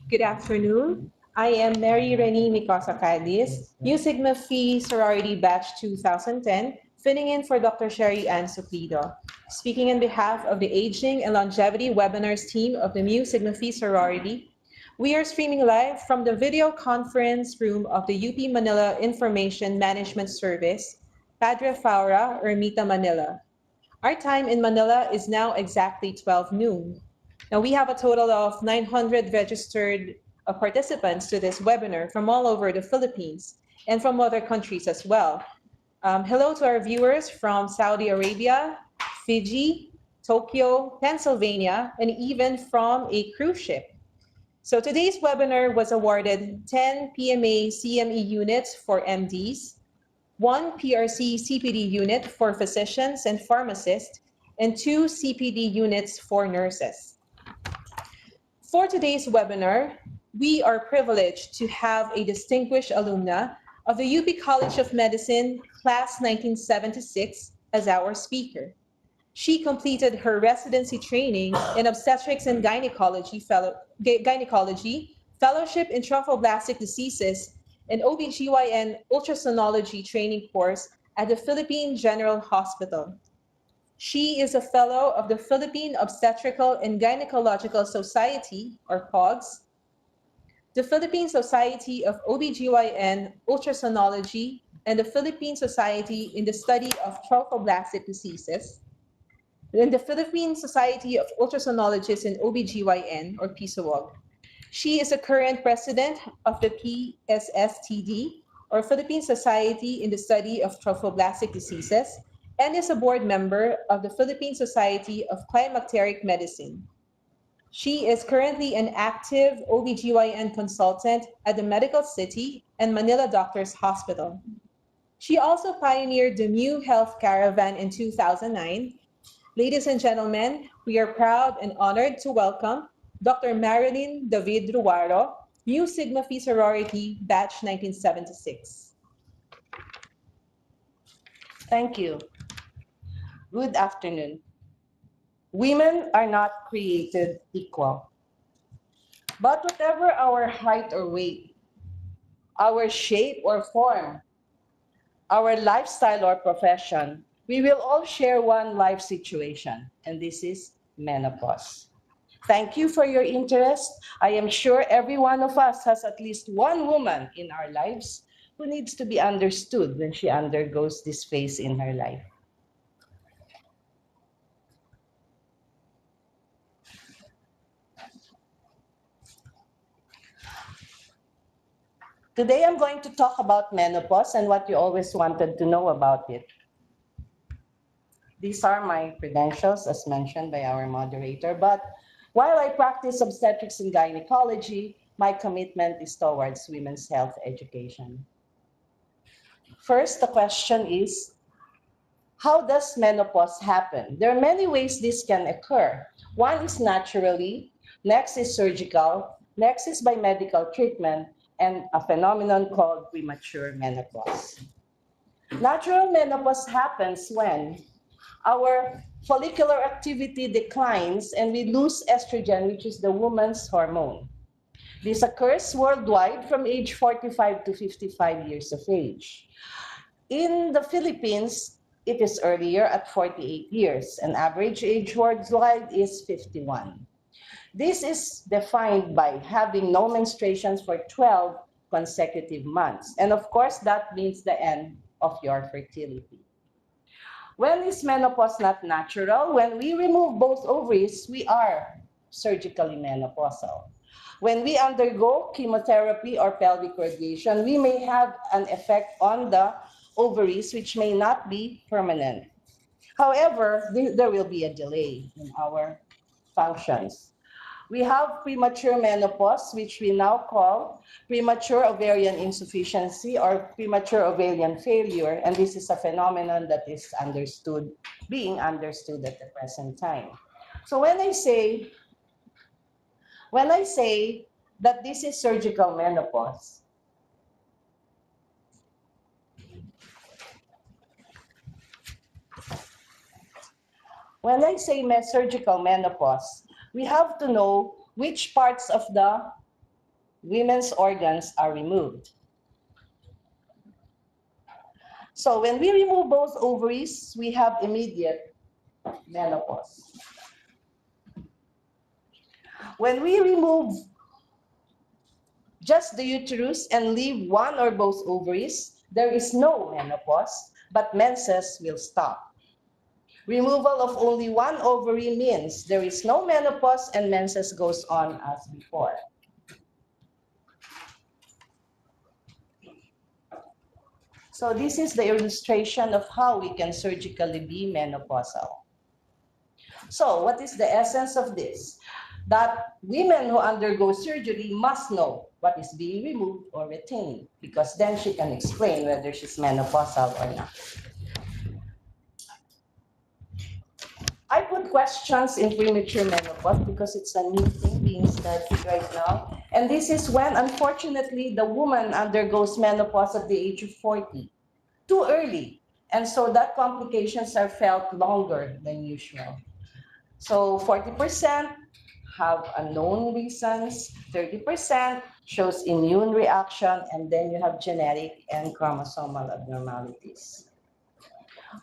Good afternoon. I am Mary Reni Micosa Cadiz, Mu Sigma Phi Sorority Batch 2010, filling in for Dr. Sherry Ann Suplido. Speaking on behalf of the Aging and Longevity Webinars team of the Mu Sigma Phi Sorority, we are streaming live from the video conference room of the UP Manila Information Management Service, Padre Faura, Ermita, Manila. Our time in Manila is now exactly 12 noon. Now, we have a total of 900 registered participants to this webinar from all over the Philippines and from other countries as well. Hello to our viewers from Saudi Arabia, Fiji, Tokyo, Pennsylvania, and even from a cruise ship. So today's webinar was awarded 10 PMA CME units for MDs, 1 PRC CPD unit for physicians and pharmacists, and 2 CPD units for nurses. For today's webinar, we are privileged to have a distinguished alumna of the UP College of Medicine, Class 1976, as our speaker. She completed her residency training in Obstetrics and Gynecology, Fellowship in Trophoblastic Diseases, and OBGYN Ultrasonology training course at the Philippine General Hospital. She is a fellow of the Philippine Obstetrical and Gynecological Society, or POGS, the Philippine Society of OBGYN Ultrasonology, and the Philippine Society in the Study of Trophoblastic Diseases, and the Philippine Society of Ultrasonologists in OBGYN, or PSOOG. She is a current president of the PSSTD, or Philippine Society in the Study of Trophoblastic Diseases, and is a board member of the Philippine Society of Climacteric Medicine. She is currently an active OBGYN consultant at the Medical City and Manila Doctors Hospital. She also pioneered the Mu Health Caravan in 2009. Ladies and gentlemen, we are proud and honored to welcome Dr. Marilyn David-Ruaro, Mu Sigma Phi Sorority, Batch 1976. Thank you. Good afternoon. Women are not created equal. But whatever our height or weight, our shape or form, our lifestyle or profession, we will all share one life situation, and this is menopause. Thank you for your interest. I am sure every one of us has at least one woman in our lives who needs to be understood when she undergoes this phase in her life. Today, I'm going to talk about menopause and what you always wanted to know about it. These are my credentials, as mentioned by our moderator, but while I practice obstetrics and gynecology, my commitment is towards women's health education. First, the question is, how does menopause happen? There are many ways this can occur. One is naturally, next is surgical, next is by medical treatment, and a phenomenon called premature menopause. Natural menopause happens when our follicular activity declines and we lose estrogen, which is the woman's hormone. This occurs worldwide from age 45 to 55 years of age. In the Philippines, it is earlier at 48 years, and average age worldwide is 51. This is defined by having no menstruations for 12 consecutive months. And of course, that means the end of your fertility. When is menopause not natural? When we remove both ovaries, we are surgically menopausal. When we undergo chemotherapy or pelvic radiation, we may have an effect on the ovaries, which may not be permanent. However, there will be a delay in our functions. We have premature menopause, which we now call premature ovarian insufficiency or premature ovarian failure, and this is a phenomenon that is being understood at the present time. So when I say that this is surgical menopause, when I say surgical menopause, we have to know which parts of the women's organs are removed. So when we remove both ovaries, we have immediate menopause. When we remove just the uterus and leave one or both ovaries, there is no menopause, but menses will stop. Removal of only one ovary means there is no menopause and menses goes on as before. So this is the illustration of how we can surgically be menopausal. So what is the essence of this? That women who undergo surgery must know what is being removed or retained, because then she can explain whether she's menopausal or not. I put questions in premature menopause because it's a new thing being studied right now. And this is when, unfortunately, the woman undergoes menopause at the age of 40, too early. And so that complications are felt longer than usual. So 40% have unknown reasons, 30% shows immune reaction, and then you have genetic and chromosomal abnormalities.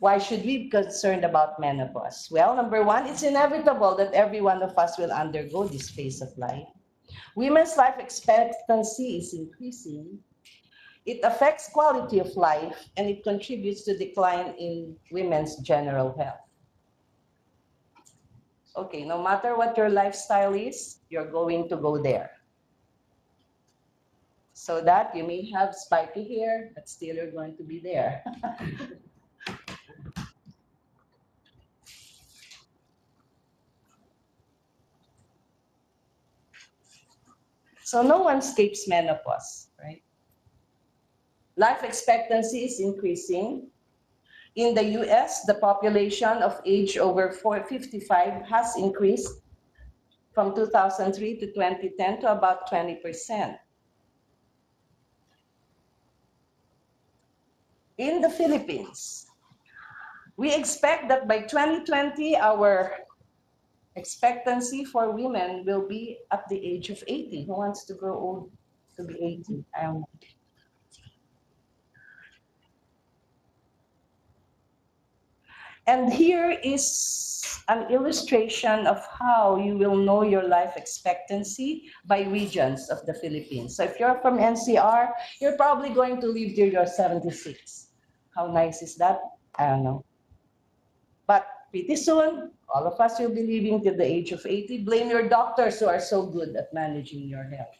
Why should we be concerned about menopause? Well, number one, it's inevitable that every one of us will undergo this phase of life. Women's life expectancy is increasing. It affects quality of life, and it contributes to decline in women's general health. Okay, no matter what your lifestyle is, you're going to go there. So that you may have spiky hair, but still you're going to be there. So no one escapes menopause, right? Life expectancy is increasing. In the US, the population of age over 55 has increased from 2003 to 2010 to about 20%. In the Philippines, we expect that by 2020, our expectancy for women will be at the age of 80. Who wants to grow old to be 80? I don't know. And here is an illustration of how you will know your life expectancy by regions of the Philippines. So if you're from NCR, you're probably going to live till you're 76. How nice is that? I don't know. But pretty soon, all of us will be living till the age of 80. Blame your doctors who are so good at managing your health.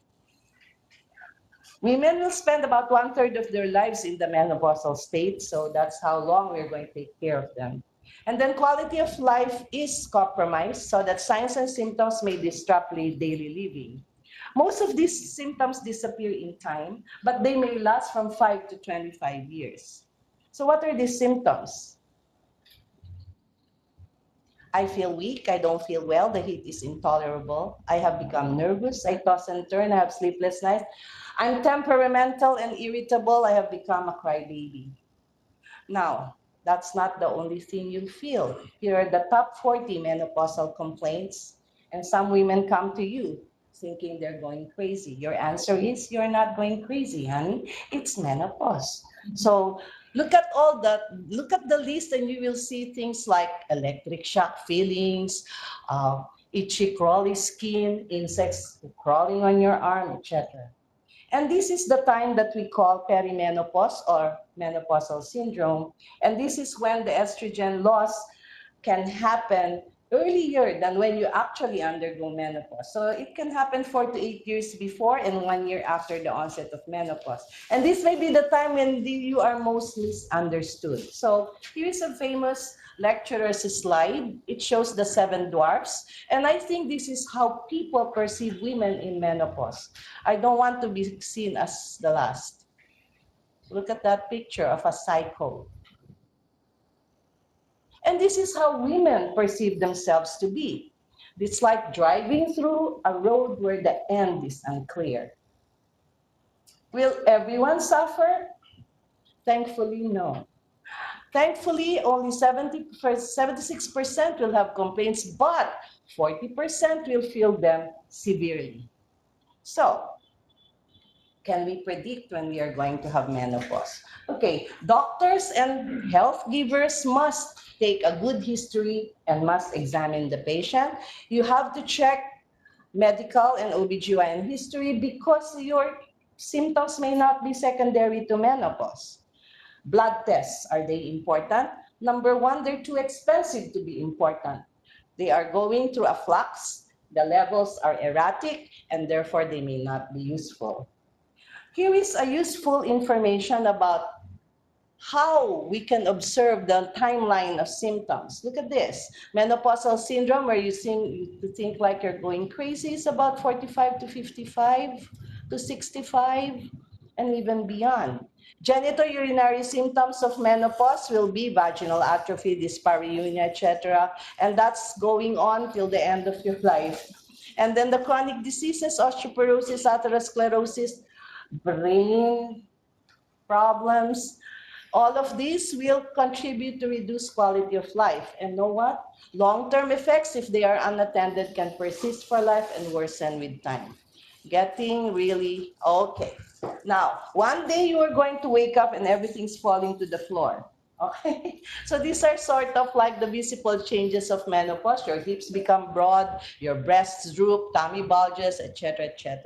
Women will spend about 1/3 of their lives in the menopausal state, so that's how long we're going to take care of them. And then quality of life is compromised, so that signs and symptoms may disrupt daily living. Most of these symptoms disappear in time, but they may last from 5 to 25 years. So what are these symptoms? I feel weak, I don't feel well, the heat is intolerable, I have become nervous, I toss and turn, I have sleepless nights, I'm temperamental and irritable, I have become a crybaby. Now, that's not the only thing you feel. Here are the top 40 menopausal complaints, and some women come to you thinking they're going crazy. Your answer is, you're not going crazy, honey. It's menopause. So look at the list, and you will see things like electric shock feelings, itchy, crawly skin, insects crawling on your arm, etc. And this is the time that we call perimenopause or menopausal syndrome. And this is when the estrogen loss can happen earlier than when you actually undergo menopause. So it can happen 4 to 8 years before and 1 year after the onset of menopause. And this may be the time when you are most misunderstood. So here's a famous lecturer's slide. It shows the 7 dwarfs. And I think this is how people perceive women in menopause. I don't want to be seen as the last. Look at that picture of a psycho. And this is how women perceive themselves to be. It's like driving through a road where the end is unclear. Will everyone suffer? Thankfully, no. Thankfully, only 76% will have complaints, but 40% will feel them severely. So, can we predict when we are going to have menopause? Okay, doctors and health givers must take a good history and must examine the patient. You have to check medical and OBGYN history because your symptoms may not be secondary to menopause. Blood tests, are they important? Number one, they're too expensive to be important. They are going through a flux, the levels are erratic, and therefore they may not be useful. Here is a useful information about how we can observe the timeline of symptoms. Look at this. Menopausal syndrome, where you think like you're going crazy, is about 45 to 55 to 65 and even beyond. Genitourinary symptoms of menopause will be vaginal atrophy, dyspareunia, etc. And that's going on till the end of your life. And then the chronic diseases, osteoporosis, atherosclerosis, brain problems, all of these will contribute to reduced quality of life. And know what? Long-term effects, if they are unattended, can persist for life and worsen with time. Getting really okay. Now, one day you are going to wake up and everything's falling to the floor. Okay, so these are sort of like the visible changes of menopause. Your hips become broad, your breasts droop, tummy bulges, etc., etc.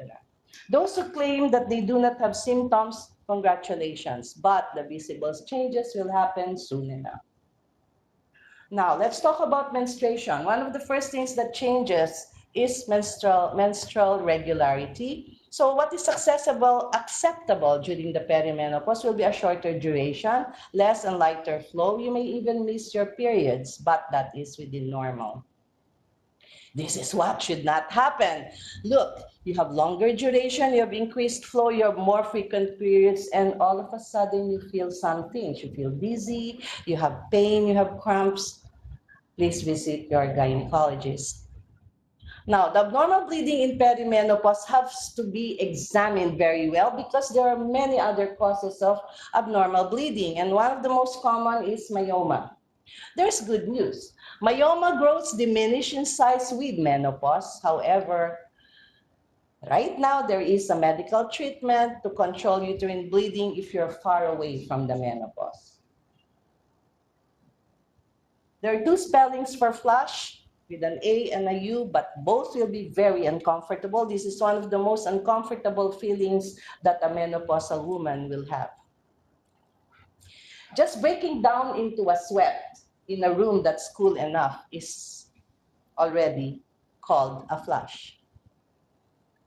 Those who claim that they do not have symptoms, congratulations, but the visible changes will happen soon enough. Now, let's talk about menstruation. One of the first things that changes is menstrual regularity. So what is acceptable during the perimenopause will be a shorter duration, less and lighter flow. You may even miss your periods, but that is within normal. This is what should not happen. Look, you have longer duration, you have increased flow, you have more frequent periods, and all of a sudden you feel some things. You feel dizzy, you have pain, you have cramps. Please visit your gynecologist. Now, the abnormal bleeding in perimenopause has to be examined very well because there are many other causes of abnormal bleeding, and one of the most common is myoma. There's good news. Myoma growths diminish in size with menopause. However, right now there is a medical treatment to control uterine bleeding if you're far away from the menopause. There are two spellings for flush, with an A and a U, but both will be very uncomfortable. This is one of the most uncomfortable feelings that a menopausal woman will have. Just breaking down into a sweat in a room that's cool enough is already called a flush.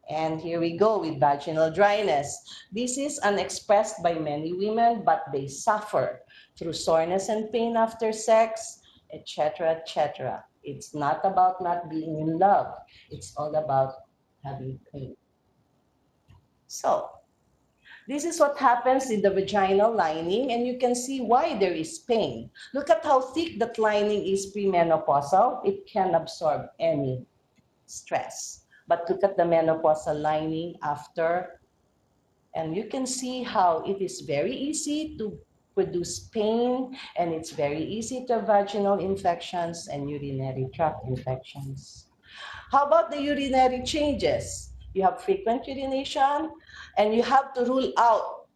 And here we go with vaginal dryness. This is unexpressed by many women, but they suffer through soreness and pain after sex, etc., etc. It's not about not being in love. It's all about having pain. So, this is what happens in the vaginal lining, and you can see why there is pain. Look at how thick that lining is premenopausal. It can absorb any stress. But look at the menopausal lining after, and you can see how it is very easy to produce pain, and it's very easy to have vaginal infections and urinary tract infections. How about the urinary changes? You have frequent urination, and you have to rule out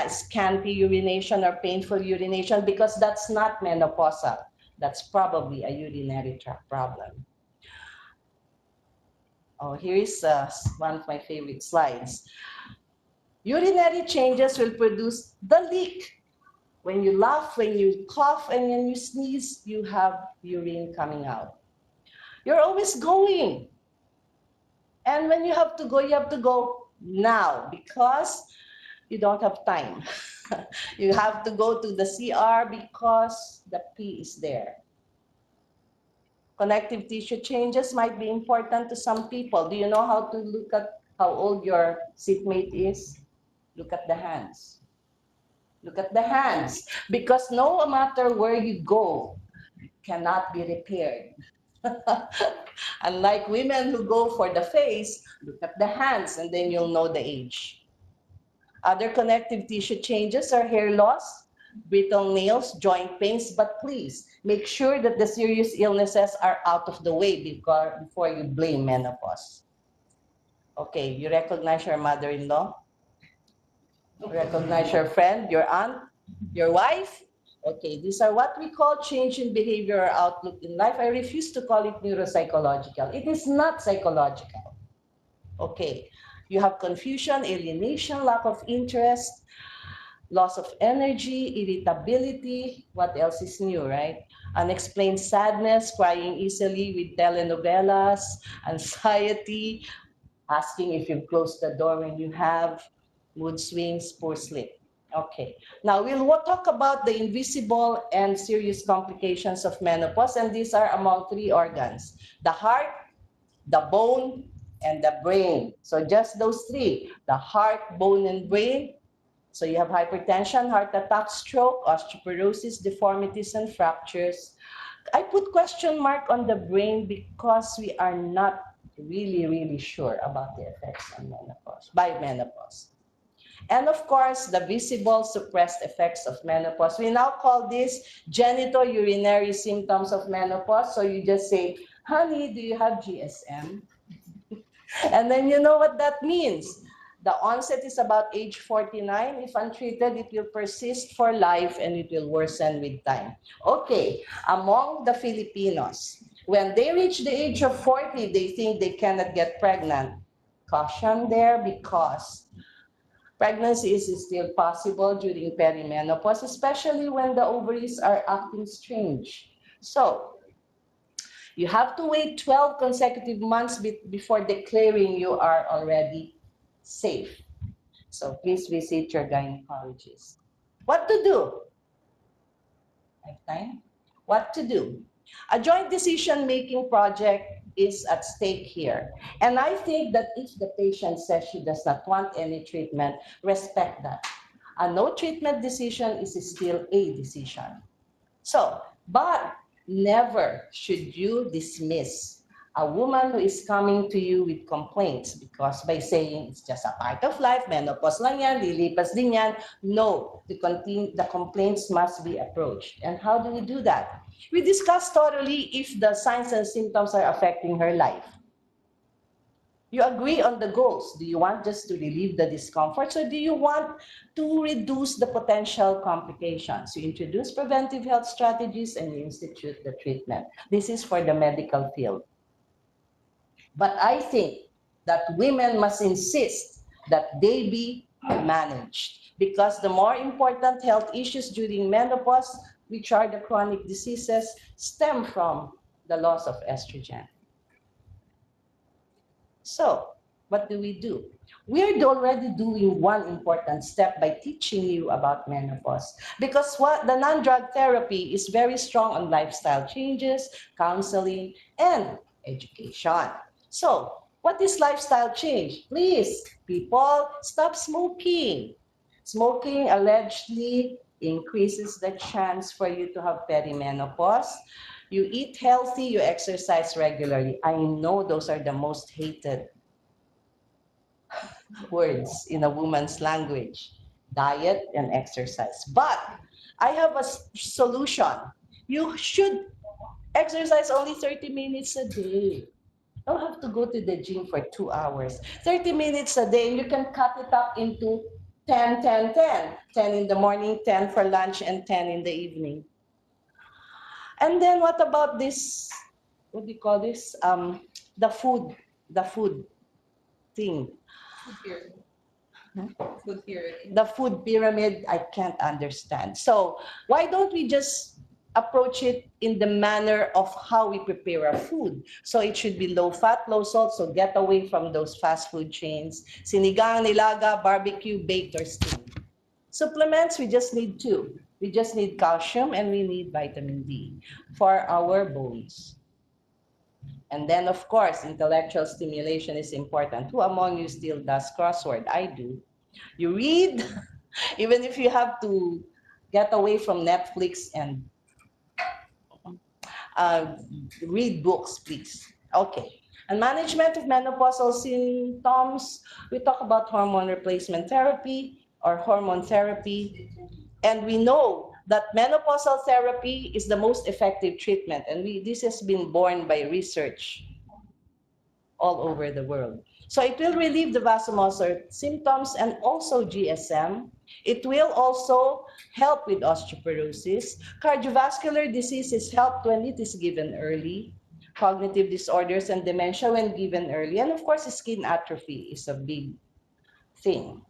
scanty urination or painful urination because that's not menopausal. That's probably a urinary tract problem. Oh, here is one of my favorite slides. Urinary changes will produce the leak. When you laugh, when you cough, and when you sneeze, you have urine coming out. You're always going. And when you have to go now because you don't have time. You have to go to the CR because the pee is there. Connective tissue changes might be important to some people. Do you know how to look at how old your seatmate is? Look at the hands. Look at the hands, because no matter where you go, it cannot be repaired. Unlike women who go for the face, look at the hands and then you'll know the age. Other connective tissue changes are hair loss, brittle nails, joint pains, but please make sure that the serious illnesses are out of the way before you blame menopause. Okay, you recognize your mother-in-law? Recognize your friend, your aunt, your wife. Okay, these are what we call change in behavior or outlook in life. I refuse to call it neuropsychological. It is not psychological. Okay, you have confusion, alienation, lack of interest, loss of energy, irritability. What else is new, right? Unexplained sadness, crying easily with telenovelas, anxiety, asking if you've closed the door when you have, mood swings, poor sleep. Okay, now we'll talk about the invisible and serious complications of menopause, and these are among three organs: the heart, the bone, and the brain. So just those three: the heart, bone, and brain. So you have hypertension, heart attack, stroke, osteoporosis, deformities, and fractures. I put question mark on the brain because we are not really sure about the effects on menopause, by menopause. And of course, the visible suppressed effects of menopause. We now call this genitourinary symptoms of menopause. So you just say, honey, do you have GSM? And then you know what that means. The onset is about age 49. If untreated, it will persist for life and it will worsen with time. Okay, among the Filipinos, when they reach the age of 40, they think they cannot get pregnant. Caution there, because pregnancy is still possible during perimenopause, especially when the ovaries are acting strange. So you have to wait 12 consecutive months before declaring you are already safe. So please visit your gynecologist. What to do? Lifetime? What to do? A joint decision-making project is at stake here. And I think that if the patient says she does not want any treatment, respect that. A no treatment decision is still a decision. So, but never should you dismiss a woman who is coming to you with complaints, because by saying it's just a part of life, menopause lang yan, lilipas din yan. No, the complaints must be approached. And how do we do that? We discuss thoroughly if the signs and symptoms are affecting her life. You agree on the goals. Do you want just to relieve the discomforts, or do you want to reduce the potential complications? You introduce preventive health strategies and you institute the treatment. This is for the medical field. But I think that women must insist that they be managed, because the more important health issues during menopause, which are the chronic diseases, stem from the loss of estrogen. So, what do? We're already doing one important step by teaching you about menopause, because the non-drug therapy is very strong on lifestyle changes, counseling, and education. So, what is lifestyle change? Please, people, stop smoking. Smoking allegedly increases the chance for you to have perimenopause. You eat healthy, you exercise regularly. I know those are the most hated words in a woman's language: diet and exercise. But I have a solution. You should exercise only 30 minutes a day. You don't have to go to the gym for 2 hours. 30 minutes a day, and you can cut it up into 10, 10, 10. 10 in the morning, 10 for lunch, and 10 in the evening. And then what about this, what do you call this? The food thing. Food pyramid. Food pyramid. The food pyramid, I can't understand. So why don't we just approach it in the manner of how we prepare our food? So it should be low fat, low salt, so get away from those fast food chains. Sinigang, nilaga, barbecue, baked, or steamed. Supplements, we just need two. We just need calcium and we need vitamin D for our bones. And then, of course, intellectual stimulation is important. Who among you still does crossword? I do. You read, even if you have to get away from Netflix and read books, please. Okay. And management of menopausal symptoms, we talk about hormone replacement therapy or hormone therapy. And we know that menopausal therapy is the most effective treatment. And this has been borne by research all over the world. So it will relieve the vasomotor symptoms and also GSM. It will also help with osteoporosis. Cardiovascular disease is helped when it is given early. Cognitive disorders and dementia when given early. And of course, skin atrophy is a big thing.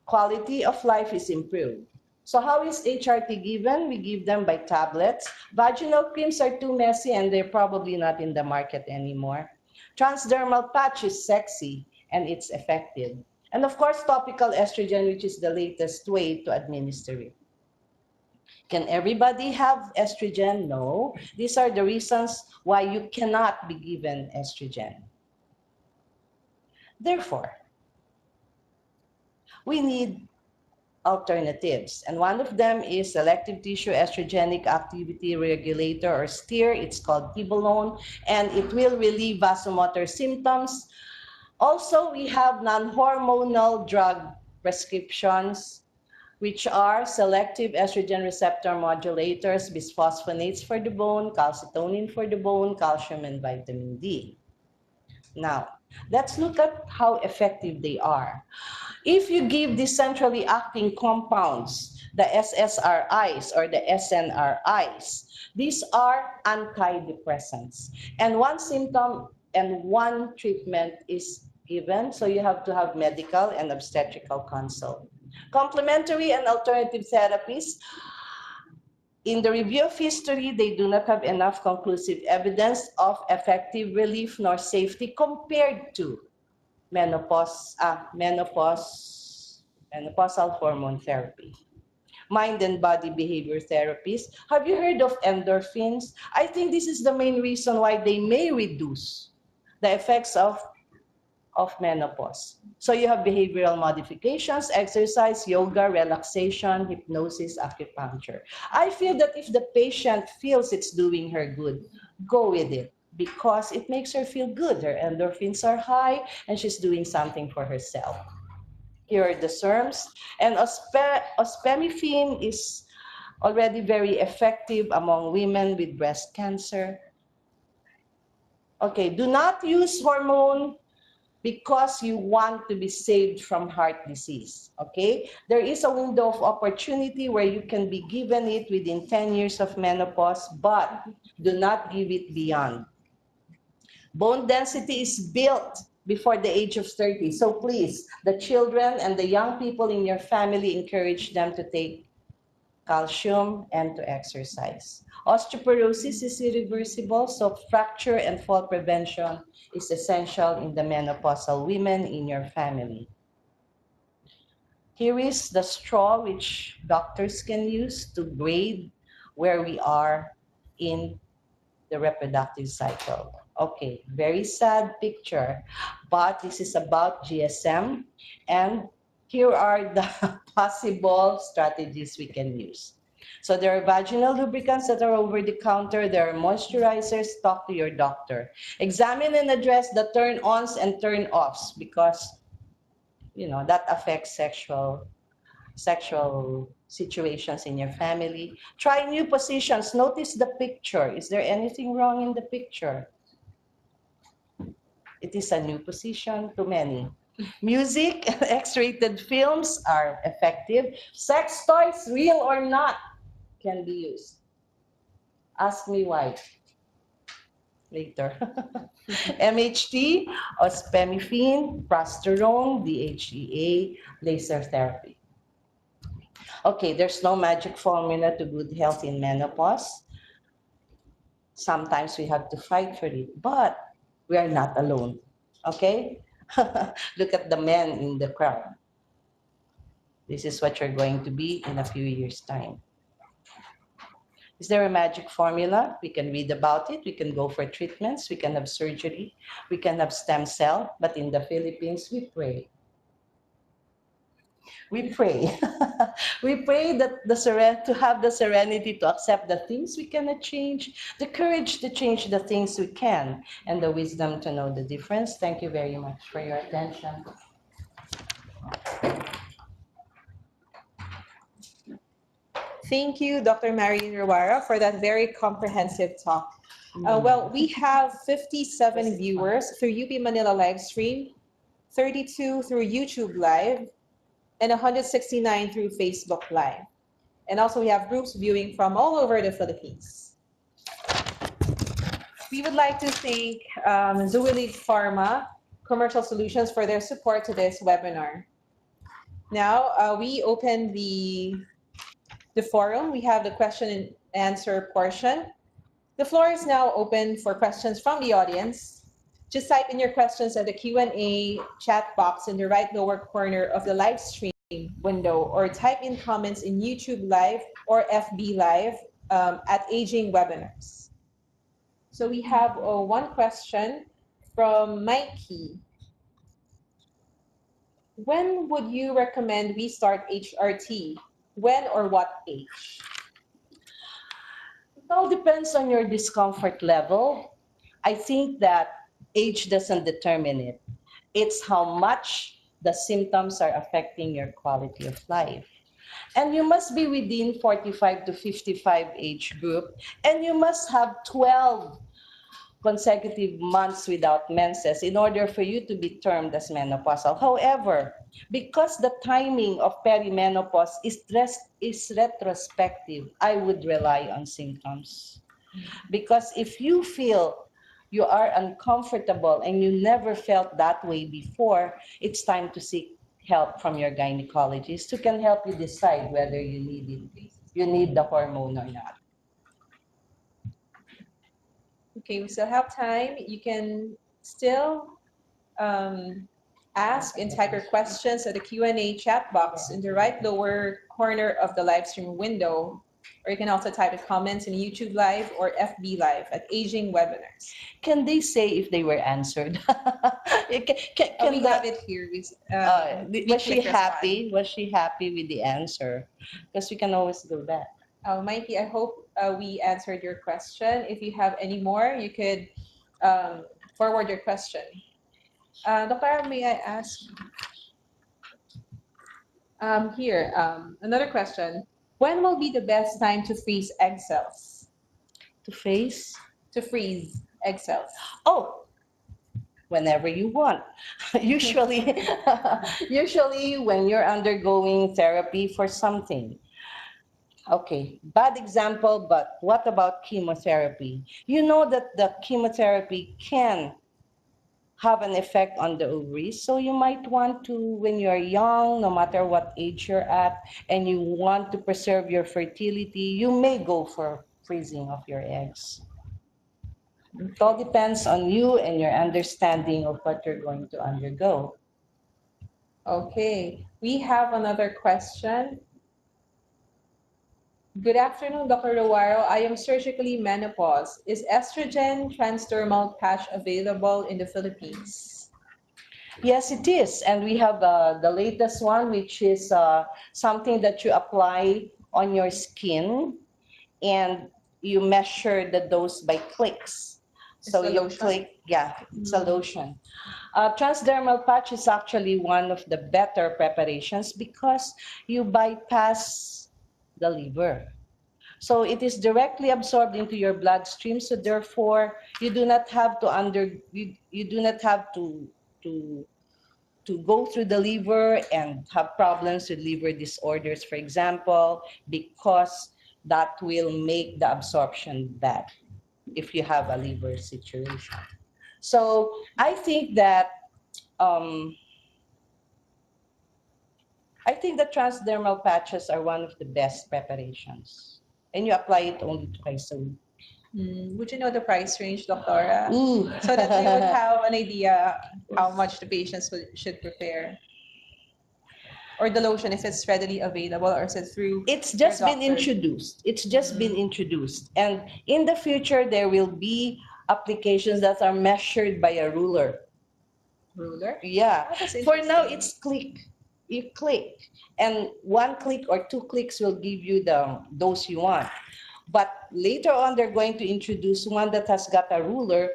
Quality of life is improved. So how is HRT given? We give them by tablets. Vaginal creams are too messy and they're probably not in the market anymore. Transdermal patch is sexy and it's effective. And of course, topical estrogen, which is the latest way to administer it. Can everybody have estrogen? No. These are the reasons why you cannot be given estrogen. Therefore, we need alternatives. And one of them is selective tissue estrogenic activity regulator, or STIR. It's called Tibolone, and it will relieve vasomotor symptoms. Also, we have non-hormonal drug prescriptions, which are selective estrogen receptor modulators, bisphosphonates for the bone, calcitonin for the bone, calcium, and vitamin D. Now, let's look at how effective they are. If you give these centrally acting compounds, the SSRIs or the SNRIs, these are antidepressants. And one symptom and one treatment is given, so you have to have medical and obstetrical consult. Complementary and alternative therapies. In the review of history, they do not have enough conclusive evidence of effective relief nor safety compared to menopausal hormone therapy. Mind and body behavior therapies. Have you heard of endorphins? I think this is the main reason why they may reduce the effects of menopause. So you have behavioral modifications, exercise, yoga, relaxation, hypnosis, acupuncture. I feel that if the patient feels it's doing her good, go with it, because it makes her feel good. Her endorphins are high and she's doing something for herself. Here are the SERMs. And ospemifene is already very effective among women with breast cancer. Okay, do not use hormone because you want to be saved from heart disease, okay? There is a window of opportunity where you can be given it within 10 years of menopause, but do not give it beyond. Bone density is built before the age of 30. So please, the children and the young people in your family, encourage them to take calcium and to exercise. Osteoporosis is irreversible, so fracture and fall prevention is essential in the menopausal women in your family. Here is the straw which doctors can use to grade where we are in the reproductive cycle. Okay, very sad picture, but this is about GSM, and here are the possible strategies we can use. So there are vaginal lubricants that are over the counter. There are moisturizers. Talk to your doctor. Examine and address the turn-ons and turn-offs, because that affects sexual situations in your family. Try new positions. Notice the picture. Is there anything wrong in the picture? It is a new position to many. Music, X-rated films are effective. Sex toys, real or not, can be used. Ask me why later. MHT, ospemifene, prosterone, DHEA, laser therapy. Okay, there's no magic formula to good health in menopause. Sometimes we have to fight for it, but we are not alone, okay? Look at the men in the crowd. This is what you're going to be in a few years' time. Is there a magic formula? We can read about it. We can go for treatments. We can have surgery. We can have stem cell. But in the Philippines, we pray. We pray. We pray that to have the serenity to accept the things we cannot change, the courage to change the things we can, and the wisdom to know the difference. Thank you very much for your attention. Thank you, Dr. Marilyn David-Ruaro, for that very comprehensive talk. Well, we have 57 viewers through UP Manila live stream, 32 through YouTube Live, and 169 through Facebook Live. And also we have groups viewing from all over the Philippines. We would like to thank Zoelid Pharma Commercial Solutions for their support to this webinar. Now, we open the forum. We have the question and answer portion. The floor is now open for questions from the audience. Just type in your questions at the Q&A chat box in the right lower corner of the live stream window, or type in comments in YouTube Live or FB Live at Aging Webinars. So we have one question from Mikey. When would you recommend we start HRT? When or what age? It all depends on your discomfort level. I think that age doesn't determine it. It's how much the symptoms are affecting your quality of life. And you must be within 45 to 55 age group, and you must have 12 consecutive months without menses in order for you to be termed as menopausal. However, because the timing of perimenopause is retrospective, I would rely on symptoms. Because if you feel you are uncomfortable and you never felt that way before, it's time to seek help from your gynecologist who can help you decide whether you need the hormone or not. Okay, we still have time. You can still ask and type your questions at the Q&A chat box in the right lower corner of the live stream window, or you can also type the comments in YouTube Live or FB Live at Aging Webinars. Can they say if they were answered? We have it here. Was she happy? Was she happy with the answer? Because we can always go back. Mikey, I hope we answered your question. If you have any more, you could forward your question. Dr. May I ask here, another question. When will be the best time to freeze egg cells? To freeze egg cells. Oh, whenever you want. Usually when you're undergoing therapy for something. Okay, bad example, but what about chemotherapy? You know that the chemotherapy can have an effect on the ovaries, so you might want to, when you're young, no matter what age you're at, and you want to preserve your fertility, you may go for freezing of your eggs. It all depends on you and your understanding of what you're going to undergo. Okay, we have another question. Good afternoon, Dr. Ruaro. I am surgically menopause. Is estrogen transdermal patch available in the Philippines? Yes, it is. And we have the latest one, which is something that you apply on your skin, and you measure the dose by clicks. So you click, yeah, it's a lotion. Transdermal patch is actually one of the better preparations because you bypass the liver. So it is directly absorbed into your bloodstream. So therefore, you do not have to you do not have to go through the liver and have problems with liver disorders, for example, because that will make the absorption bad if you have a liver situation. So I think that transdermal patches are one of the best preparations, and you apply it only twice a week. Would you know the price range, Doctora? So that we would have an idea how much the patients should prepare. Or the lotion, if it's readily available, or is it through? It's just been introduced. It's just been introduced. And in the future, there will be applications that are measured by a ruler. Ruler? Yeah. For now, it's click. You click, and one click or two clicks will give you the dose you want. But later on, they're going to introduce one that has got a ruler,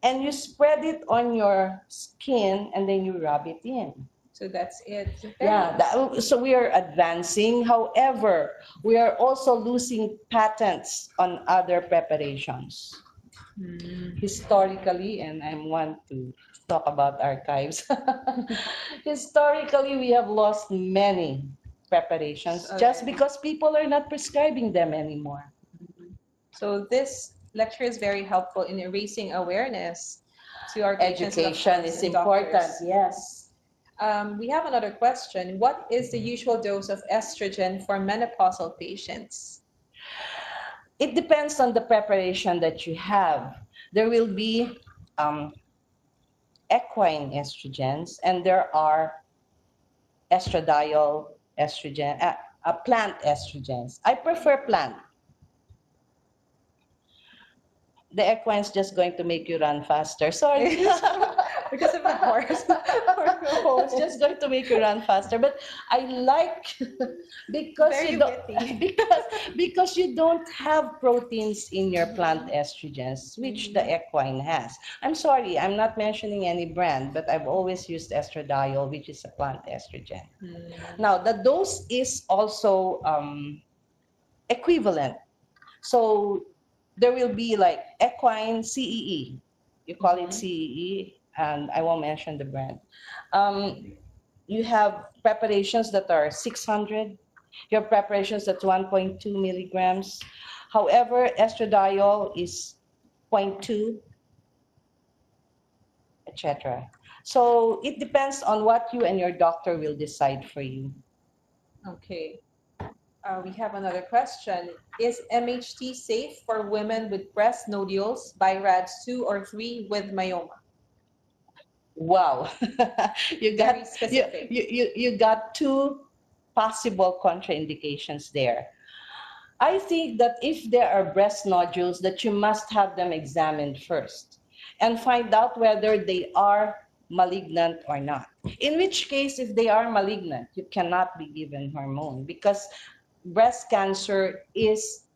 and you spread it on your skin, and then you rub it in. So that's it. Yeah, so we are advancing. However, we are also losing patents on other preparations. Historically, and I'm one to talk about archives. Historically, we have lost many preparations just Okay. because people are not prescribing them anymore. So this lecture is very helpful in raising awareness to our patients and of Education course is and important, doctors. yes. We have another question. What is the usual dose of estrogen for menopausal patients? It depends on the preparation that you have. There will be um, equine estrogens, and there are estradiol plant estrogens. I prefer plant. The equine's just going to make you run faster. Sorry. Because of the horse. It's just going to make you run faster. But I like because Very you don't witty. because you don't have proteins in your plant estrogens, which the equine has. I'm sorry, I'm not mentioning any brand, but I've always used estradiol, which is a plant estrogen. Now the dose is also equivalent. So there will be like equine CEE. You call it CEE, and I won't mention the brand. You have preparations that are 600. You have preparations that's 1.2 milligrams. However, estradiol is zero point 0.2, etc. So it depends on what you and your doctor will decide for you. Okay. We have another question. Is MHT safe for women with breast nodules, BIRADS 2 or 3 with myoma? Wow, you Very got specific. you got two possible contraindications there. I think that if there are breast nodules, that you must have them examined first and find out whether they are malignant or not. In which case, if they are malignant, you cannot be given hormone because breast cancer is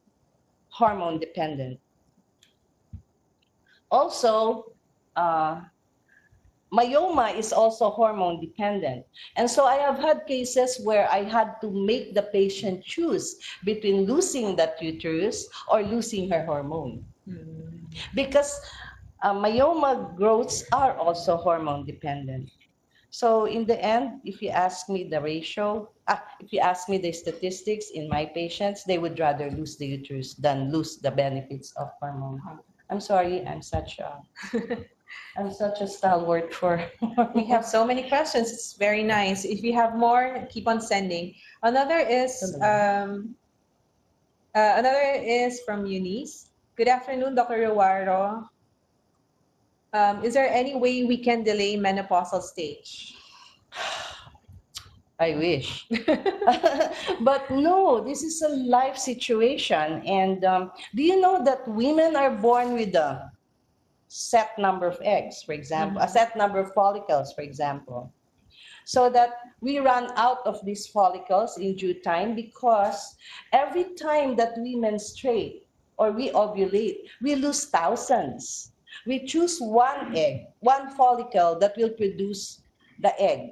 hormone dependent. Also, uh, myoma is also hormone dependent. And so I have had cases where I had to make the patient choose between losing that uterus or losing her hormone. Because myoma growths are also hormone dependent. So in the end, if you ask me the ratio, if you ask me the statistics in my patients, they would rather lose the uterus than lose the benefits of hormone. I'm sorry, I'm such a stalwart for. We have so many questions. It's very nice. If you have more, keep on sending. Another is from Eunice. Good afternoon, Dr. Ruaro. Is there any way we can delay menopausal stage? I wish. But no, this is a life situation. And do you know that women are born with a set number of eggs, for example, a set number of follicles, for example, so that we run out of these follicles in due time because every time that we menstruate or we ovulate, we lose thousands. We choose one egg, one follicle that will produce the egg.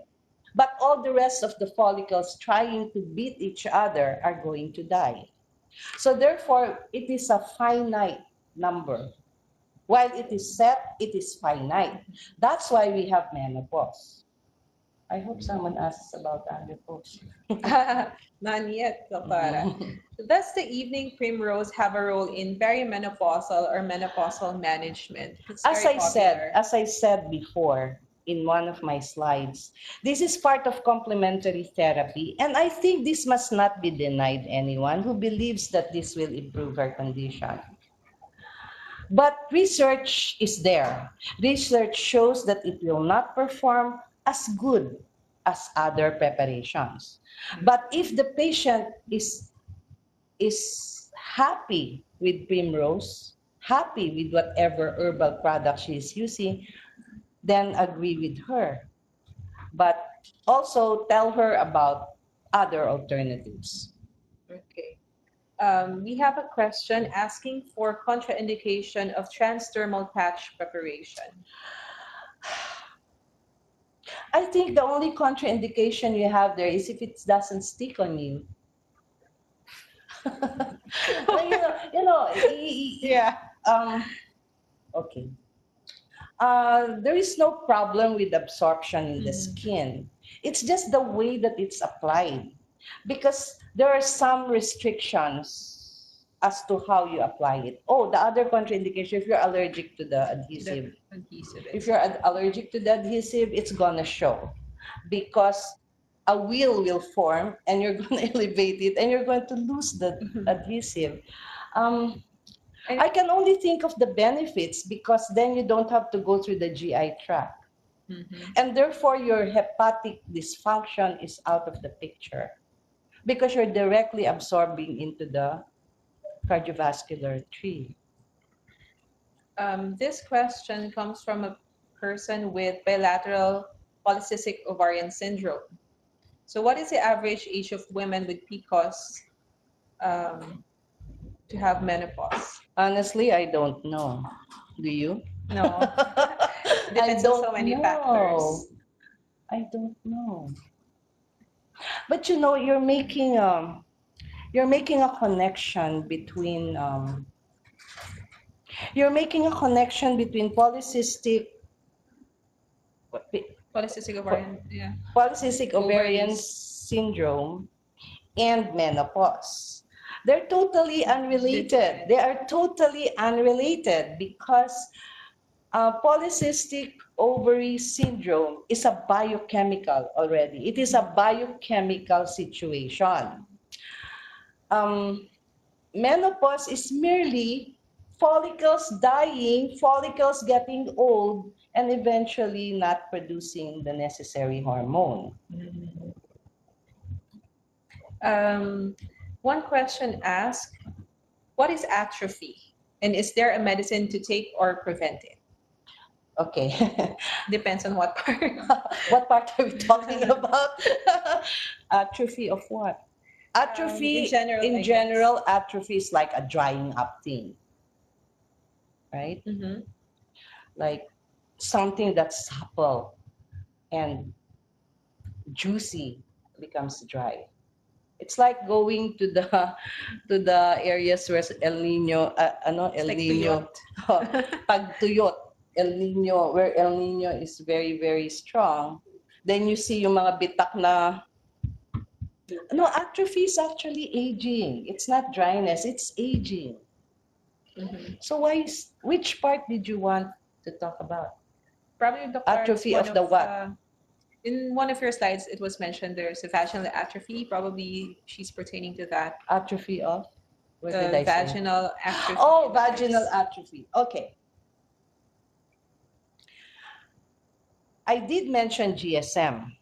But all the rest of the follicles trying to beat each other are going to die. So therefore, it is a finite number. While it is set, it is finite. That's why we have menopause. I hope someone asks about andropause. None yet, Doctora. Does the evening primrose have a role in perimenopausal or menopausal management? It's As very I said, popular. as I said before in one of my slides, this is part of complementary therapy, and I think this must not be denied anyone who believes that this will improve her condition. But research is there. Research shows that it will not perform as good as other preparations. But if the patient is happy with primrose, happy with whatever herbal product she is using, then agree with her. But also tell her about other alternatives. Okay. We have a question asking for contraindication of transdermal patch preparation. I think the only contraindication you have there is if it doesn't stick on you. Yeah. Um, Okay. There is no problem with absorption in the skin. It's just the way that it's applied. Because there are some restrictions as to how you apply it. Oh, the other contraindication, if you're allergic to the adhesive. If you're allergic to the adhesive, it's gonna show. Because a wheel will form and you're gonna elevate it and you're going to lose the adhesive. Um, I can only think of the benefits because then you don't have to go through the GI tract. And therefore, your hepatic dysfunction is out of the picture because you're directly absorbing into the cardiovascular tree. This question comes from a person with bilateral polycystic ovarian syndrome. So, what is the average age of women with PCOS to have menopause? Honestly, I don't know. Do you? No, I depends on so don't many know. factors. I don't know. But you know, you're making a connection between polycystic Polycystic ovarian, yeah. polycystic ovarian Ovaries. syndrome and menopause. They're totally unrelated. Different. They are totally unrelated because polycystic ovary syndrome is a biochemical already. It is a biochemical situation. Menopause is merely follicles dying, follicles getting old, and eventually not producing the necessary hormone. One question asked, what is atrophy? And is there a medicine to take or prevent it? Okay. Depends on what part. What part are we talking about? Atrophy of what? Atrophy, in general, atrophy is like a drying up thing, right? Like something that's supple and juicy becomes dry. It's like going to the areas where El Nino, El like Nino, pagtuyot, El Nino, where El Nino is very, very strong. Then you see yung mga bitak na, no, atrophy is actually aging. It's not dryness, it's aging. So which part did you want to talk about? Probably the Atrophy of the what? In one of your slides, it was mentioned there's a vaginal atrophy. Probably she's pertaining to that. Atrophy of? What did I say? Vaginal atrophy. Oh, vaginal atrophy. Okay. I did mention GSM.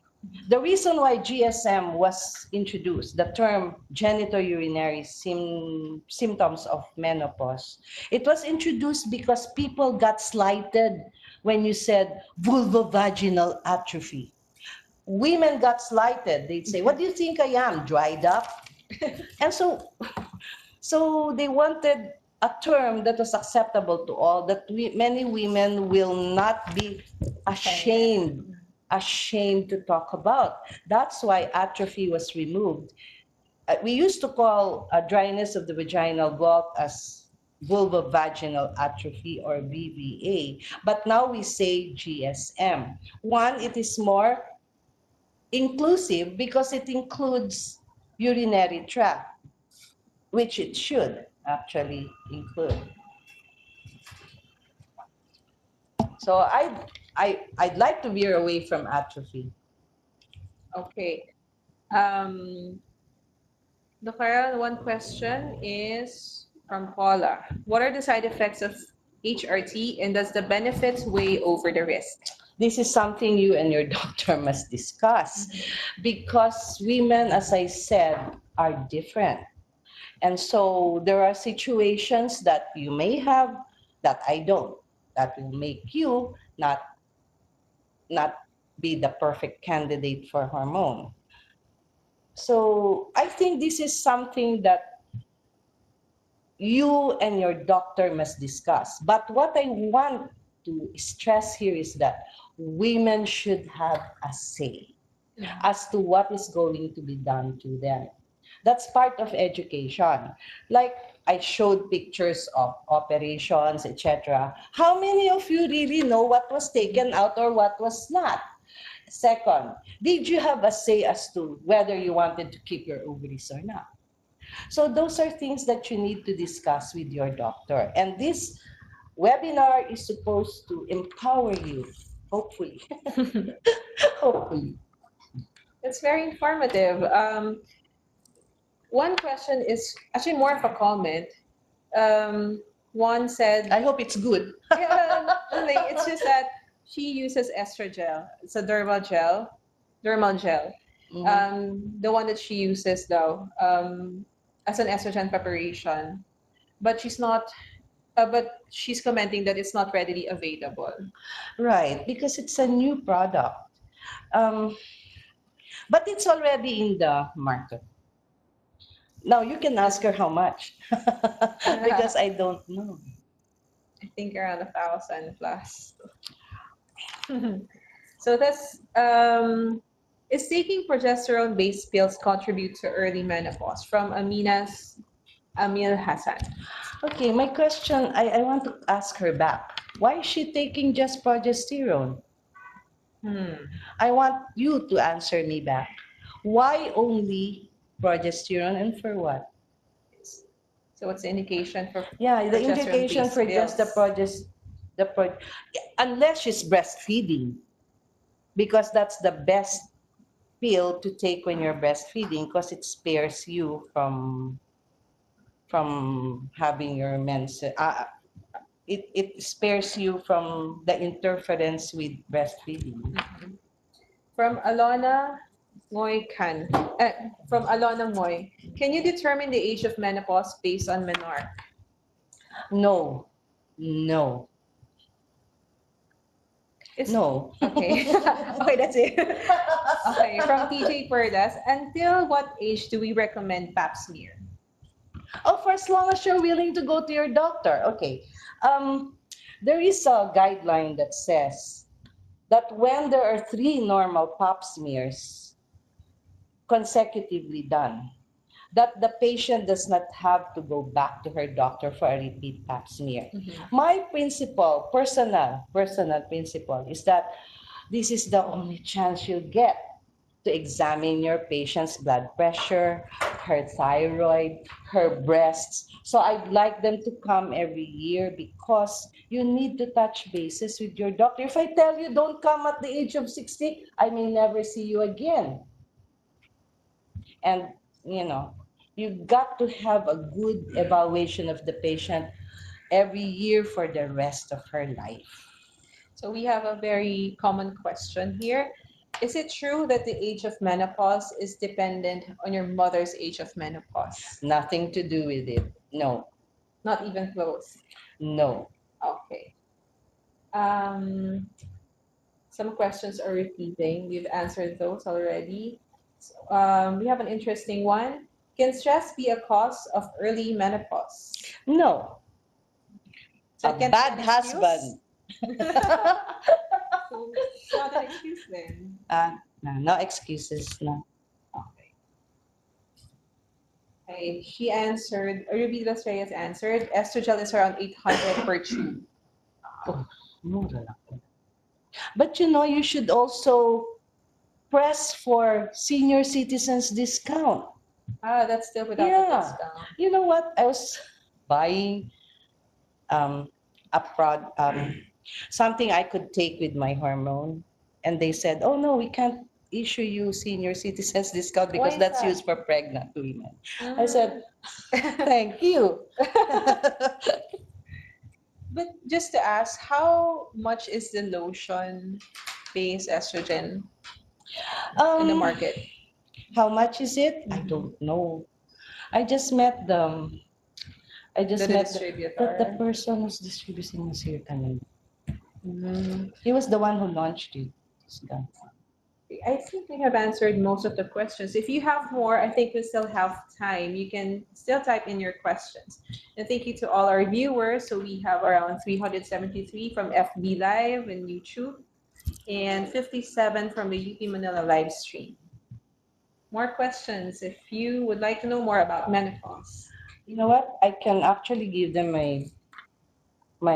The reason why GSM was introduced, the term genitourinary symptoms of menopause, it was introduced because people got slighted when you said vulvovaginal atrophy. Women got slighted. They'd say, what do you think I am, dried up? And so they wanted a term that was acceptable to all, that many women will not be ashamed to talk about. That's why atrophy was removed. We used to call dryness of the vaginal vault as vulvovaginal atrophy or VVA, but now we say GSM. One, it is more inclusive because it includes urinary tract, which it should actually include. So I'd like to veer away from atrophy. Okay. Dr. One question is from Paula. What are the side effects of HRT and does the benefits weigh over the risk? This is something you and your doctor must discuss because women, as I said, are different. And so there are situations that you may have that I don't, that will make you not be the perfect candidate for hormone. So I think this is something that you and your doctor must discuss. But what I want to stress here is that women should have a say as to what is going to be done to them. That's part of education. Like I showed pictures of operations, etc. How many of you really know what was taken out or what was not? Second, did you have a say as to whether you wanted to keep your ovaries or not? So those are things that you need to discuss with your doctor. And this webinar is supposed to empower you, hopefully. Hopefully. It's very informative. One question is actually more of a comment. One said, I hope it's good. yeah, nothing. It's just that she uses estrogel. It's a dermal gel. The one that she uses though, as an estrogen preparation, but but she's commenting that it's not readily available. Right, because it's a new product. Um, but it's already in the market. Now you can ask her how much because I don't know. I think around 1,000 plus. So that's is taking progesterone-based pills contribute to early menopause from Amina's Amil Hassan. Okay, my question, I want to ask her back. Why is she taking just progesterone? I want you to answer me back. Why only progesterone and for what? So what's the indication for Yeah, the indication for just the pills? unless she's breastfeeding, because that's the best pill to take when you're breastfeeding because it spares you from having your menses. It spares you from the interference with breastfeeding. From Alona Moy Khan. From Alona Moy. Can you determine the age of menopause based on menarche? No, no, It's, no. Okay. Okay, that's it. Okay, from TJ Perdas. Until what age do we recommend pap smear? Oh, for as long as you're willing to go to your doctor. Okay. There is a guideline that says that when there are 3 normal pap smears consecutively done, that the patient does not have to go back to her doctor for a repeat pap smear. My principle, personal principle, is that this is the only chance you'll get to examine your patient's blood pressure, her thyroid, her breasts. So I'd like them to come every year because you need to touch bases with your doctor. If I tell you don't come at the age of 60, I may never see you again. And, you've got to have a good evaluation of the patient every year for the rest of her life. So we have a very common question here. Is it true that the age of menopause is dependent on your mother's age of menopause? Nothing to do with it. No, Not even close. no. Okay. Some questions are repeating. We've answered those already. So, we have an interesting one. Can stress be a cause of early menopause? No. So A it can't bad be an excuse? husband. So not an excuse then. No excuses. No. Okay, she answered, Ruby Reyes answered, estrogel is around 800 per tube. Oh, mura lang. But you should also press for senior citizens discount. That's still without the Yeah. discount. You know what? I was buying something I could take with my hormone, and they said, "Oh no, we can't issue you senior citizens discount because Why is that's that? used for pregnant women." I said, "Thank you." But just to ask, how much is the lotion-based estrogen in the Um, market? how much is it? I don't know. I just met the I just The met distributor. the person who's distributing us here kanina. Mm. He was the one who launched it. This guy. I think we have answered most of the questions. If you have more, I think we still have time. You can still type in your questions. And thank you to all our viewers. So we have around 373 from FB Live and YouTube and 57 from the UP Manila live stream. more questions if you would like to know more about menopause. You know what? I can actually give them my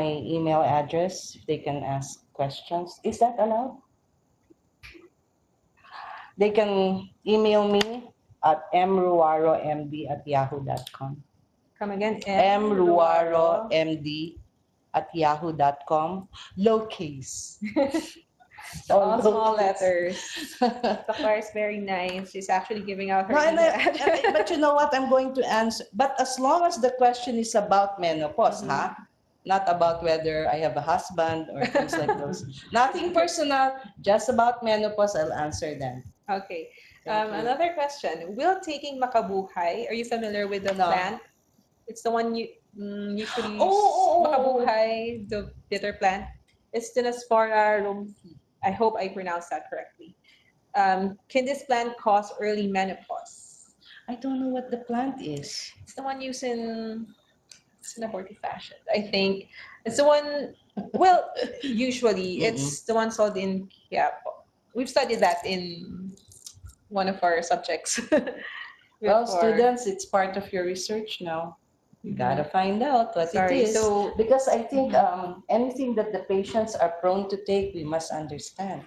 email address if they can ask questions. Is that allowed? They can email me at mruaromd@yahoo.com. Come again, mruaromd@yahoo.com. Lowercase. So all small lowercase. letters. Dr. is very nice. She's actually giving out her No, email address. but you know what? I'm going to answer. But as long as the question is about menopause, huh? Not about whether I have a husband or things like those. Nothing personal, just about menopause. I'll answer them. Okay. Thank you. Another question. Will taking makabuhay, are you familiar with the No. plant? It's the one you usually Oh. makabuhay, the bitter plant. It's Dinospora rumfi. I hope I pronounced that correctly. Can this plant cause early menopause? I don't know what the plant is. It's the one used in abortive fashion. I think it's the one. Well, usually it's the one sold in Quiapo. We've studied that in one of our subjects. Well, before. students, it's part of your research now. You gotta find out what Sorry, it is. so- because I think anything that the patients are prone to take, we must understand.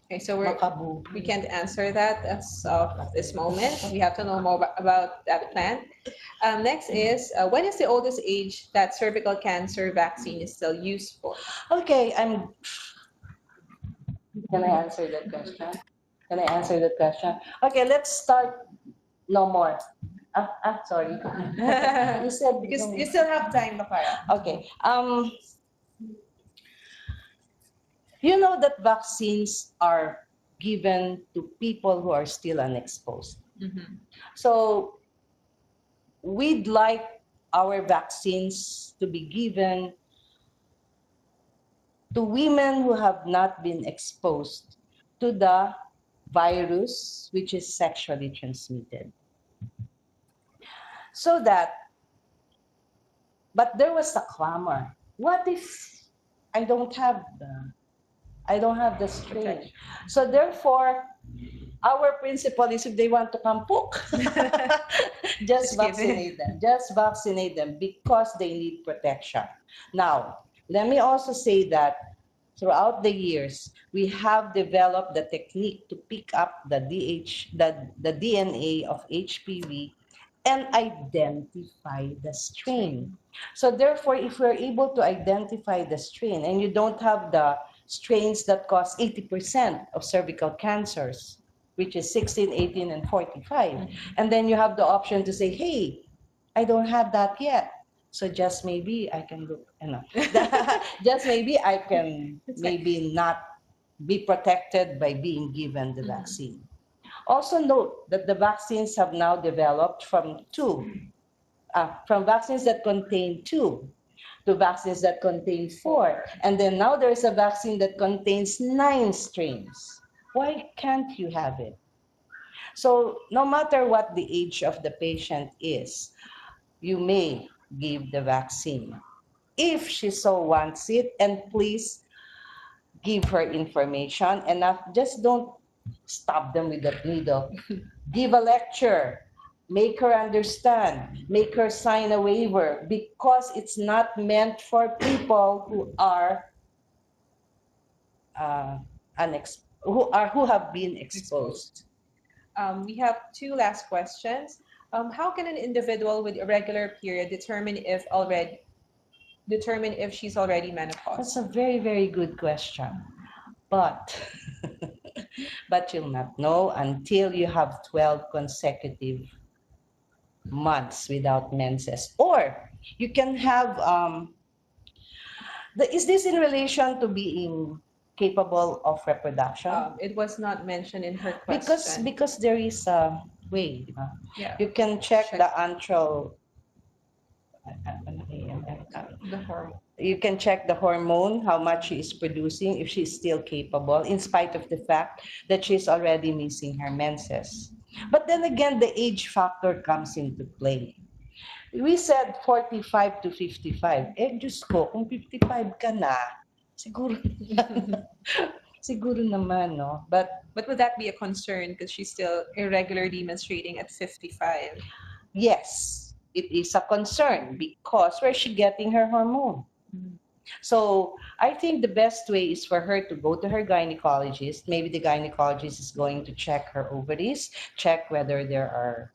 Okay, so Makabu. we can't answer that as of this moment. We have to know more about that plant. Next is, when is the oldest age that cervical cancer vaccine is still used for? Okay, Can I answer that question? Can I answer that question? Okay, let's start. No more. Sorry. You said Because you still have time, Bakara. Okay. You know that vaccines are given to people who are still unexposed. So we'd like our vaccines to be given to women who have not been exposed to the virus, which is sexually transmitted. So that, but there was a clamor. What if I don't have the strain? So therefore, our principle is if they want to come poke, just vaccinate them. Just vaccinate them because they need protection. Now, let me also say that throughout the years, we have developed the technique to pick up the DNA of HPV and identify the strain. So therefore, if we're able to identify the strain and you don't have the strains that cause 80% of cervical cancers, which is 16, 18, and 45, and then you have the option to say, hey, I don't have that yet. So just maybe I can look, just maybe I can maybe not be protected by being given the vaccine. Also note that the vaccines have now developed from vaccines that contain 2 to vaccines that contain 4. And then now there's a vaccine that contains 9 strains. Why can't you have it? So no matter what the age of the patient is, you may give the vaccine if she so wants it, and please give her information and just don't stab them with that needle. Give a lecture, make her understand, make her sign a waiver, because it's not meant for people who are who have been exposed. We have 2 last questions. How can an individual with irregular period determine if she's already menopaused? That's a very, very good question. But you'll not know until you have 12 consecutive months without menses. Or you can have, is this in relation to being capable of reproduction? It was not mentioned in her question. Because there is a way. Yeah. You can check the antral. The hormone. You can check the hormone, how much she is producing, if she's still capable, in spite of the fact that she's already missing her menses. But then again, the age factor comes into play. We said 45 to 55. Diyos ko, kung 55 ka na, siguro Siguro naman, no? But But would that be a concern because she's still irregularly menstruating at 55? yes, it is a concern because where's she getting her hormone? Mm. So I think the best way is for her to go to her gynecologist. Maybe the gynecologist is going to check her ovaries, check whether there are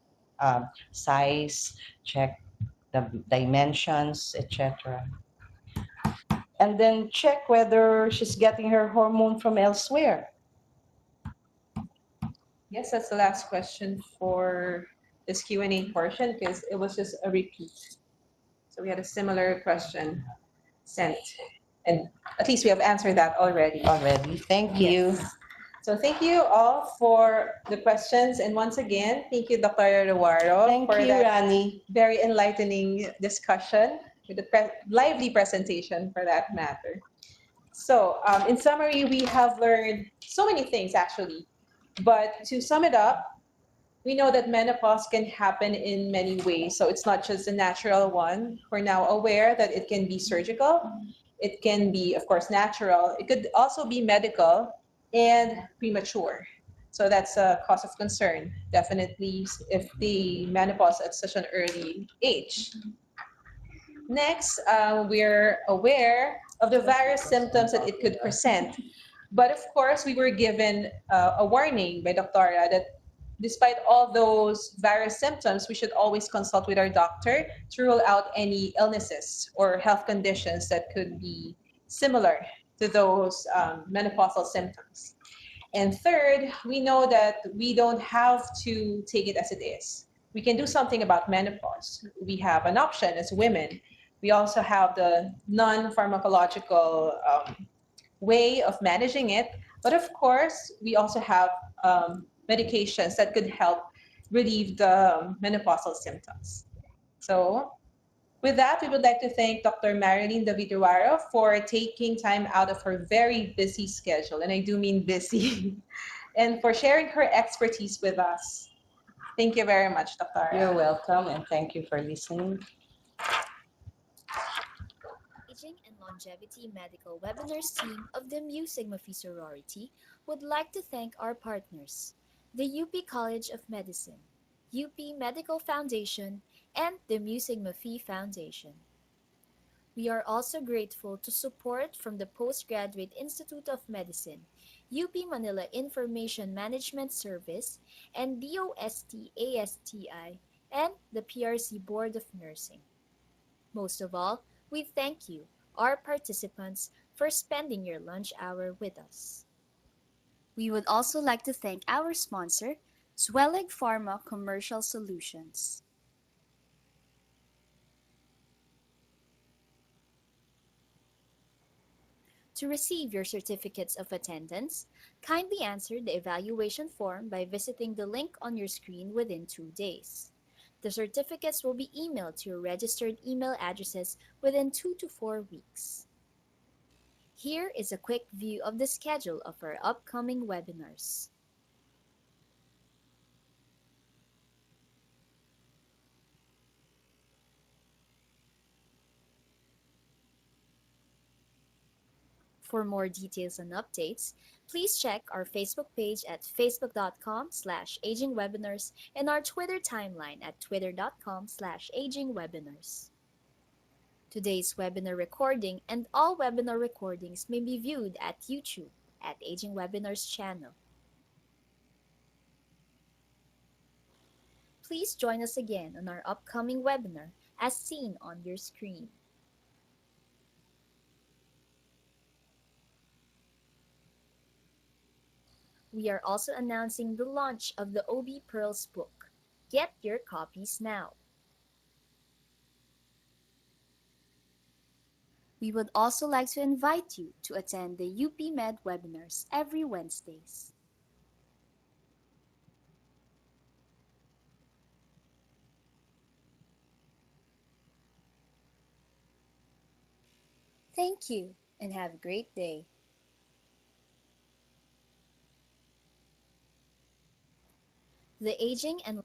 size, check the dimensions, etc. And then check whether she's getting her hormone from elsewhere. Yes, that's the last question for this Q&A portion because it was just a repeat. So we had a similar question sent, and at least we have answered that already. Already. Thank you. Yes. So thank you all for the questions. And once again, thank you, Dr. Ruaro, Thank for you, that Rani. very enlightening discussion with the lively presentation for that matter. So, in summary, we have learned so many things actually. But to sum it up, we know that menopause can happen in many ways. So it's not just a natural one. We're now aware that it can be surgical, it can be, of course, natural, it could also be medical and premature. So that's a cause of concern, definitely, if the menopause at such an early age. Next, we're aware of the various symptoms that it could present. But of course, we were given a warning by Doctora that despite all those various symptoms, we should always consult with our doctor to rule out any illnesses or health conditions that could be similar to those menopausal symptoms. And third, we know that we don't have to take it as it is. We can do something about menopause. We have an option as women. We also have the non pharmacological way of managing it. But of course, we also have medications that could help relieve the menopausal symptoms. So, with that, we would like to thank Dr. Marilyn David-Ruaro for taking time out of her very busy schedule, and I do mean busy, and for sharing her expertise with us. Thank you very much, Dr. You're welcome and thank you for listening. Aging and Longevity Medical Webinars team of the Mu Sigma Phi sorority would like to thank our partners, the UP College of Medicine, UP Medical Foundation, and the Mu Sigma Phi Foundation. We are also grateful to support from the Postgraduate Institute of Medicine, UP Manila Information Management Service, and DOST ASTI, and the PRC Board of Nursing. Most of all, we thank you, our participants, for spending your lunch hour with us. We would also like to thank our sponsor, Zwellig Pharma Commercial Solutions. To receive your certificates of attendance, kindly answer the evaluation form by visiting the link on your screen within 2 days. The certificates will be emailed to your registered email addresses within 2 to 4 weeks. Here is a quick view of the schedule of our upcoming webinars. For more details and updates, please check our Facebook page at facebook.com/agingwebinars and our Twitter timeline at twitter.com/agingwebinars. Today's webinar recording and all webinar recordings may be viewed at YouTube at Aging Webinars channel. Please join us again on our upcoming webinar as seen on your screen. We are also announcing the launch of the OB Pearls book. Get your copies now. We would also like to invite you to attend the UP Med webinars every Wednesdays. Thank you and have a great day. The Aging and